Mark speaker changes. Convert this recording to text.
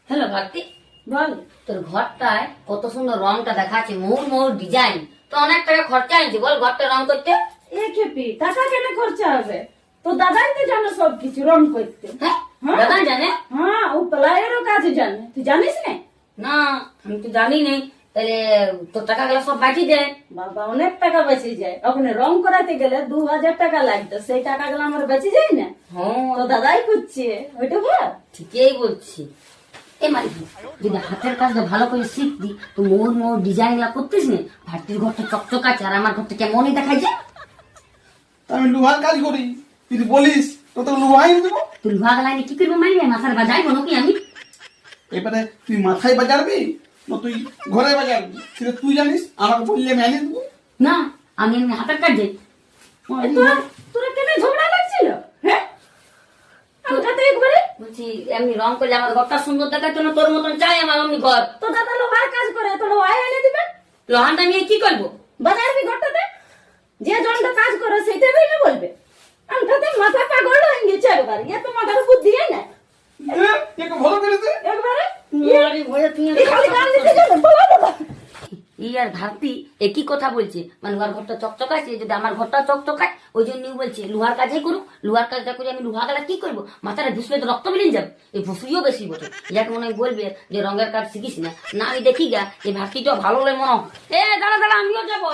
Speaker 1: Hello Bharati,
Speaker 2: বল।
Speaker 1: তোর ঘরটায় কত সুন্দর রংটা দেখাচ্ছে, মোহর মোহর ডিজাইন। তো অনেক টাকা খরচা হয়েছে বল ঘরটা রং করতে।
Speaker 2: এ খেপি, টাকা কেন খরচা হবে? তো দাদাই তো জানো সবকিছু রং করতে।
Speaker 1: হ্যাঁ,
Speaker 2: হ্যাঁ?
Speaker 1: দাদা জানে?
Speaker 2: হ্যাঁ, ও প্লাইয়েরও কাজ জানে, তুই জানিস না?
Speaker 1: না, আমি তো জানি নেই। তাহলে তোর টাকাগুলো সব বাঁচিয়ে দেয়।
Speaker 2: বাবা, অনেক টাকা বেঁচে যায়। ওখানে রং করাতে গেলে 2000 টাকা লাগতো, সেই টাকাগুলো আমার বেঁচে যায় না।
Speaker 1: হ্যাঁ,
Speaker 2: তো দাদাই করছে ওইটা বল।
Speaker 1: ঠিকই বলছি। এ মাইকি, যদি হাতের কাজটা ভালো করে শিখবি তো মোহর মোহর ডিজাইন গুলা করতিস না, ভারতীর ঘরটা চকচকাচ্ছে আর আমার ঘরটা কেমনই দেখায় যায়।
Speaker 3: তা আমি লোহার কাজ করি, তুই যদি বলিস তো তো লোহাই দেবো।
Speaker 1: তুই লোহা গলায় কি করবো মাইবে, মাথার বাজাইবো নাকি আমি?
Speaker 3: এবারে তুই মাথায় বাজারবি না তুই ঘরে বাজারবি সেটা তুই জানিস, আমাকে বললে আমি আনিয়ে দেবো।
Speaker 1: না, আমি এমনি হাতের কাজ যাই।
Speaker 2: তোরা তোরা কেন ঝগড়া লাগছিল? হ্যাঁ, আমাকে একবারে
Speaker 1: বলছি এমনি রং করলে আমার ঘরটা সুন্দর দেখার জন্য তোর মতন চাই আমার অমনি ঘর।
Speaker 2: তো দাদা লোহার কাজ করে, তো লোহাই এনে দিবে।
Speaker 1: লোহানটা নিয়ে কি করবো?
Speaker 2: বাজারবি ঘরটাতে, যে জনটা কাজ করে সেইটা বেরিয়ে বলবে। আমাকে মাথা পাগল হয়ে গেছে একবার, এ তো মাথার বুদ্ধি না
Speaker 3: একটু ভালো করেছে।
Speaker 2: একবারে।
Speaker 1: আরে ভয়ে তুই
Speaker 2: এই খালি গান দিতে যাবে, বলো বাবা।
Speaker 1: এই আর ভারতী একই কথা বলছে, মানে লোহার ঘরটা চকচকাচ্ছে, যদি আমার ঘরটা চকচকায় ওই জন্যই বলছে লোহার কাজই করুক। লোহার কাজটা করে আমি লোহা গেলা কি করবো? মাথাটা ঘুষলে তো রক্ত বেরিয়ে যাবে। এই ভুসুরিও বেশি বটে। যাকে মনে হয় বলবে যে রঙের কাজ শিখিস না। না আমি দেখি গা এই ভারতীটা ভালো লাগে মনে হয়। এ দাঁড়া দাঁড়া, আমিও যাবো।